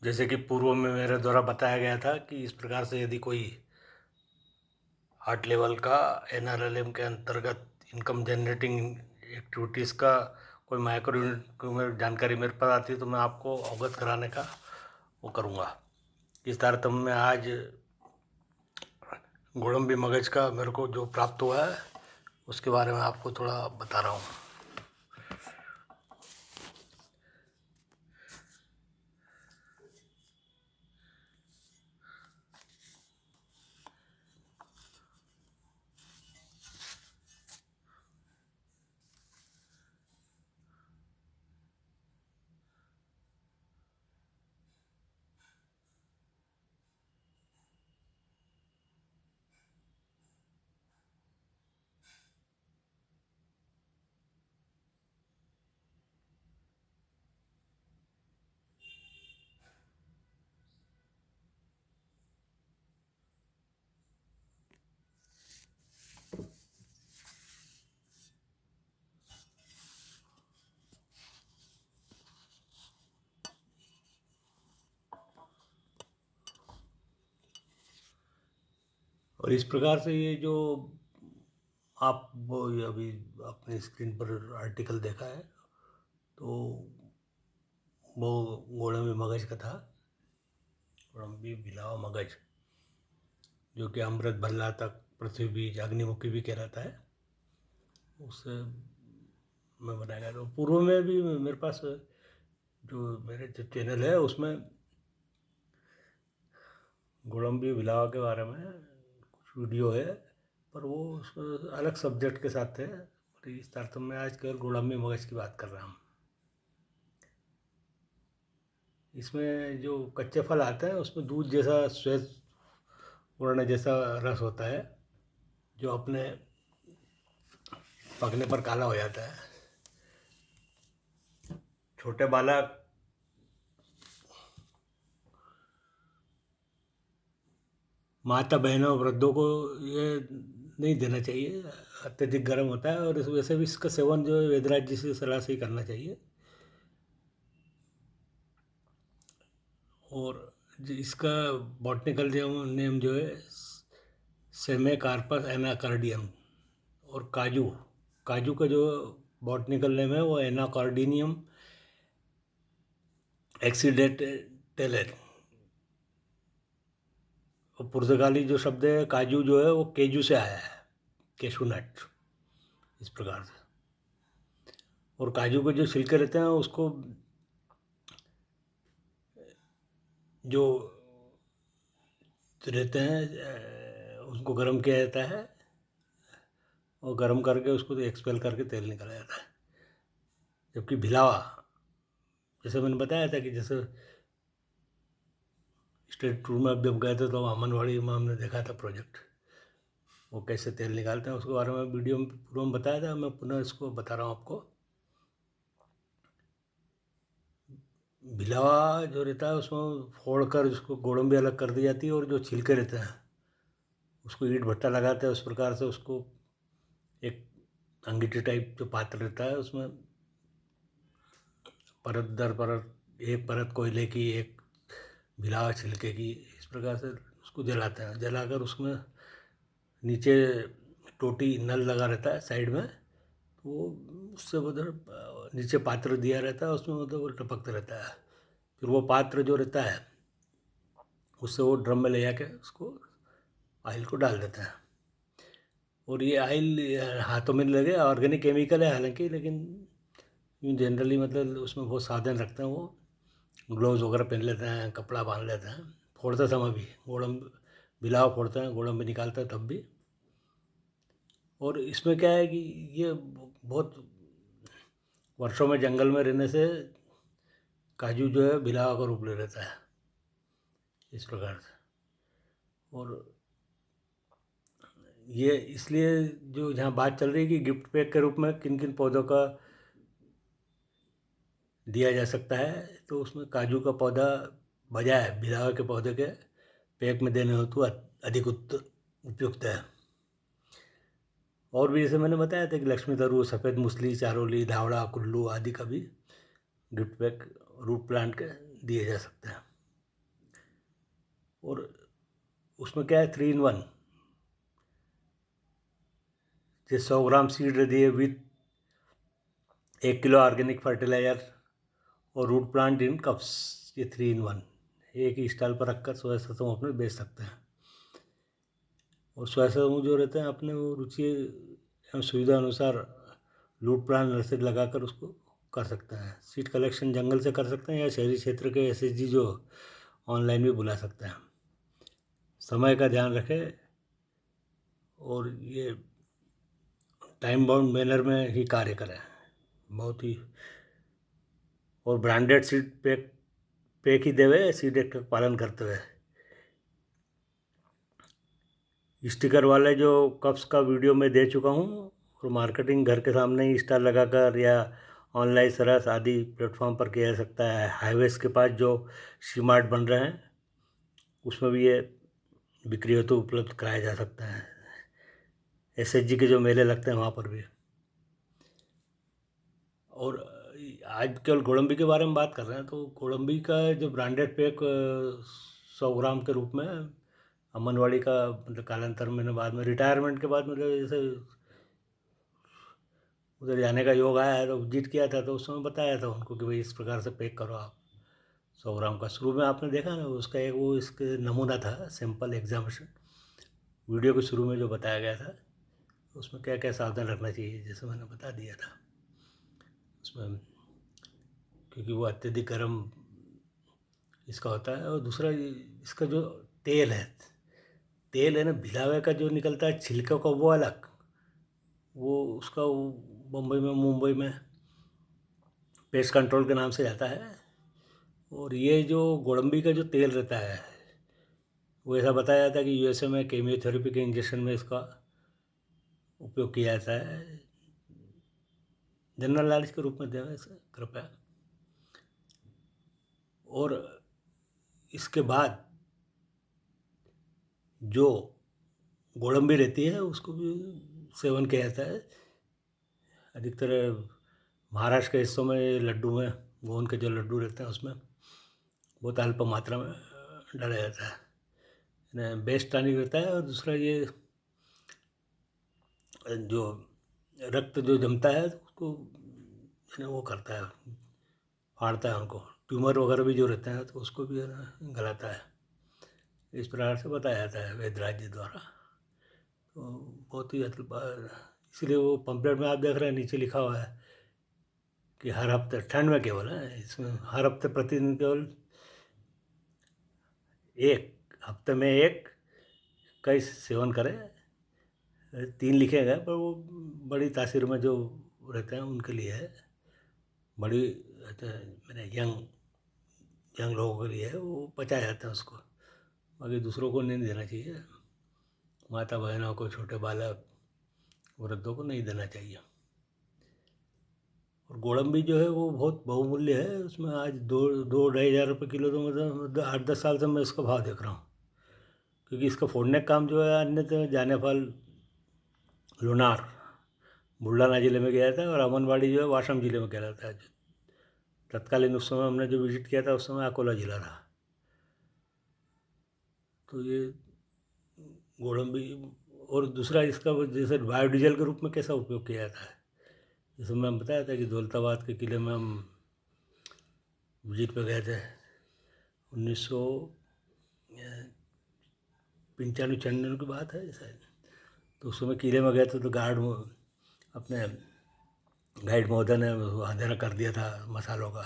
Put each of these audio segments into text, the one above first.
जैसे कि पूर्व में मेरे द्वारा बताया गया था कि इस प्रकार से यदि कोई हार्ट लेवल का एनआरएलएम के अंतर्गत इनकम जनरेटिंग एक्टिविटीज़ का कोई माइक्रो यूनिट में जानकारी मेरे पास आती है तो मैं आपको अवगत कराने का वो करूँगा। इस तारतम्य में आज गोडंबी मगज का मेरे को जो प्राप्त हुआ है उसके बारे में आपको थोड़ा बता रहा हूँ। और इस प्रकार से ये जो आप वो अभी अपने स्क्रीन पर आर्टिकल देखा है तो वो गोडंबी मगज का था। गोडंबी बिलावा मगज जो कि अमृत भल्ला तक पृथ्वी बीज अग्निमुखी भी कहलाता है, उससे मैं बनाया गया। तो पूर्व में भी मेरे पास जो मेरे जो चैनल है उसमें गोडंबी बिलावा के बारे में कुछ वीडियो है, पर वो उसमें अलग सब्जेक्ट के साथ थे। और इस तारतम्य में आज केवल गोडंबी मगज की बात कर रहा हूँ। इसमें जो कच्चे फल आते हैं उसमें दूध जैसा श्वेत वर्ण जैसा रस होता है जो अपने पकने पर काला हो जाता है। छोटे बालक माता बहनों वृद्धों को ये नहीं देना चाहिए, अत्यधिक गर्म होता है। और इस वजह से भी इसका सेवन जो है वेदराज जी से सलाह से ही करना चाहिए। और इसका बॉटनिकल नेम जो है सेमेकार्पस एनाकार्डियम। और काजू काजू का जो बॉटनिकल नेम है वो एनाकार्डिनियम एक्सीडेंटेलर। और पुर्तगाली जो शब्द है काजू जो है वो केजू से आया है, केशू नट, इस प्रकार से। और काजू के जो छिलके रहते हैं उसको जो रहते हैं उसको गर्म किया जाता है और गर्म करके उसको एक्सपेल करके तेल निकाला जाता है। जबकि भिलावा, जैसे मैंने बताया था कि जैसे स्टेट टूर में जब गए थे तो आंगनवाड़ी में हमने देखा था प्रोजेक्ट, वो कैसे तेल निकालते हैं उसके बारे में वीडियो में पूर्व में बताया था। मैं पुनः इसको बता रहा हूँ आपको। भिलावा जो रहता है उसमें फोड़ कर उसको गोडंबी अलग कर दी जाती है और जो छिलके रहते हैं उसको ईंट भट्टा लगाते हैं। उस प्रकार से उसको एक अंगीठी टाइप जो पात्र रहता है उसमें परत दर परत, एक परत कोयले की, एक भिलावा छिलके की, इस प्रकार से उसको जलाते हैं। जलाकर उसमें नीचे टोटी नल लगा रहता है साइड में, तो वो उससे उधर नीचे पात्र दिया रहता है उसमें मतलब वो टपकता रहता है। फिर वो पात्र जो रहता है उससे वो ड्रम में ले जाके उसको ऑयल को डाल देते हैं। और ये ऑयल हाथों में नहीं लगे, ऑर्गेनिक केमिकल है हालांकि, लेकिन यूँ जनरली मतलब उसमें बहुत सावधान रखते हैं। वो ग्लव्स वगैरह पहन लेते हैं, कपड़ा बांध लेते हैं, फोड़ते समय भी गोड़म बिलाव फोड़ते हैं, गोड़म भी निकालते हैं तब भी। और इसमें क्या है कि ये बहुत वर्षों में जंगल में रहने से काजू जो है बिलावा का रूप ले लेता है, इस प्रकार से। और ये इसलिए जो जहाँ बात चल रही है कि गिफ्ट पैक के रूप में किन किन पौधों का दिया जा सकता है, तो उसमें काजू का पौधा बजाय बिलावा के पौधे के पैक में देने हेतु अधिक उपयुक्त है। और भी जैसे मैंने बताया था कि लक्ष्मी तरू, सफ़ेद मूसली, चारोली, धावड़ा, कुल्लू आदि का भी गिफ्ट पैक रूट प्लांट के दिए जा सकते हैं। और उसमें क्या है 3 in 1, जो 100 ग्राम सीड रहती है विथ 1 किलो ऑर्गेनिक फर्टिलाइजर और रूट प्लांट इन कप्स, ये 3 in 1 एक ही स्टॉल पर रखकर सोया सतू अपने बेच सकते हैं। और सोया सतू जो रहते हैं अपने वो रुचि एवं सुविधा अनुसार रूट प्लांट नर्सरी लगाकर उसको कर सकते हैं। सीड कलेक्शन जंगल से कर सकते हैं या शहरी क्षेत्र के SHG जो ऑनलाइन भी बुला सकते हैं। समय का ध्यान रखें और ये टाइम बाउंड मैनर में ही कार्य करें बहुत ही। और ब्रांडेड सीड पैक ही देवे सीड एक्ट का पालन करते हुए। स्टिकर वाले जो कप्स का वीडियो मैं दे चुका हूँ और मार्केटिंग घर के सामने ही स्टार लगाकर या ऑनलाइन सरस आदि प्लेटफॉर्म पर किया जा सकता है। हाईवेज के पास जो सी-मार्ट बन रहे हैं उसमें भी ये बिक्री हेतु उपलब्ध कराया जा सकता है। SHG के जो मेले लगते हैं वहाँ पर भी। और आज केवल गोडम्बी के बारे में बात कर रहे हैं तो गोडम्बी का जो ब्रांडेड पैक 100 ग्राम के रूप में अमनवाड़ी का मतलब कालांतर मैंने बाद में रिटायरमेंट के बाद मतलब जैसे उधर जाने का योग आया है तो विजिट किया था तो उस समय बताया था उनको कि भाई इस प्रकार से पैक करो आप 100 ग्राम का। शुरू में आपने देखा ना उसका एक वो इसके नमूना था सैम्पल एग्जामिनेशन वीडियो के शुरू में जो बताया गया था उसमें क्या क्या सावधान रखना चाहिए जैसे मैंने बता दिया था उसमें, क्योंकि वो अत्यधिक गर्म इसका होता है। और दूसरा इसका जो तेल है ना भिलावे का जो निकलता है छिलका का वो अलग, वो उसका मुंबई में पेस्ट कंट्रोल के नाम से जाता है। और ये जो गोडम्बी का जो तेल रहता है वो ऐसा बताया जाता है कि USA में केमियोथेरेपी के इंजेक्शन में इसका उपयोग किया जाता है। जनरल नॉलेज के रूप में दें इसे कृपया। और इसके बाद जो गोडम्बी रहती है उसको भी सेवन किया जाता है। अधिकतर महाराष्ट्र के हिस्सों में लड्डू में गोंद के जो लड्डू रहते हैं उसमें बहुत अल्प मात्रा में डाला जाता है। बेस्ट टॉनिक रहता है। और दूसरा ये जो रक्त जो जमता है उसको वो करता है फाड़ता है उनको, ट्यूमर वगैरह भी जो रहते हैं तो उसको भी गलाता है। इस प्रकार से बताया जाता है वैद्यराज जी द्वारा। तो बहुत ही इसलिए वो पंपलेट में आप देख रहे हैं नीचे लिखा हुआ है कि हर हफ्ते ठंड में केवल है इसमें हर हफ्ते प्रतिदिन केवल एक हफ्ते में एक का सेवन करें। 3 लिखे गए पर वो बड़ी तासीर में जो रहते हैं उनके लिए है, बड़ी मैंने यंग लोगों के लिए है वो पचाया जाता है उसको, बाकी दूसरों को नहीं देना चाहिए। माता बहनों को, छोटे बालक, वृद्धों को नहीं देना चाहिए। और गोडम्बी जो है वो बहुत बहुमूल्य है। उसमें आज 2-2-2.5 हज़ार रुपये किलो तो मतलब 8-10 साल से मैं इसका भाव देख रहा हूँ, क्योंकि इसका फोड़ने का काम जो है अन्य जाने फल लुनार बुल्ढाना जिले में गया था और अमनवाड़ी जो है वाशम जिले में कहलाता है। तत्कालीन उस समय हमने जो विजिट किया था उस समय अकोला जिला था। तो ये गोडम्बी। और दूसरा इसका जैसे बायोडीजल के रूप में कैसा उपयोग किया जाता है, जैसे मैं बताया था कि दौलताबाद के किले में हम विजिट पे गए थे 1995-96 की बात है शायद। तो उस समय किले में गए थे तो अपने गाइड महोदय ने अंधेरा कर दिया था मसालों का।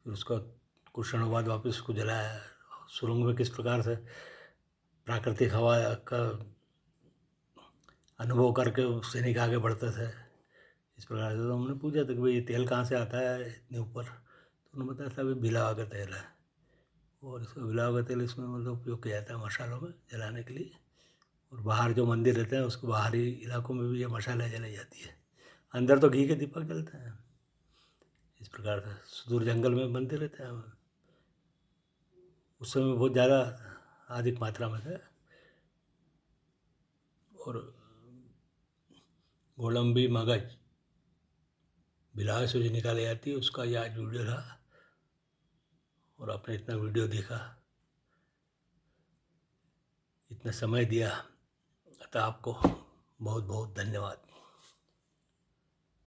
फिर उसका कुछ क्षणों बाद वापस उसको जलाया। सुरंग में किस प्रकार से प्राकृतिक हवा का अनुभव करके सैनिक आगे बढ़ते थे इस प्रकार से। तो हमने पूछा था कि भाई ये तेल कहाँ से आता है इतने ऊपर, तो उन्होंने बताया था अभी भिलावा का तेल है और इसका भिलावा का तेल इसमें मतलब उपयोग किया जाता है मसालों में जलाने के लिए। और बाहर जो मंदिर रहते हैं उसको बाहरी इलाकों में भी ये मसाला जलाई जाती है, अंदर तो घी के दीपक जलते हैं। इस प्रकार से सुदूर जंगल में मंदिर रहते हैं उस समय बहुत ज़्यादा अधिक मात्रा में थे। और गोडम्बी मगज भिलावे से जो निकाली जाती है उसका ये आज वीडियो था और आपने इतना वीडियो देखा इतना समय दिया, अतः आपको बहुत बहुत धन्यवाद।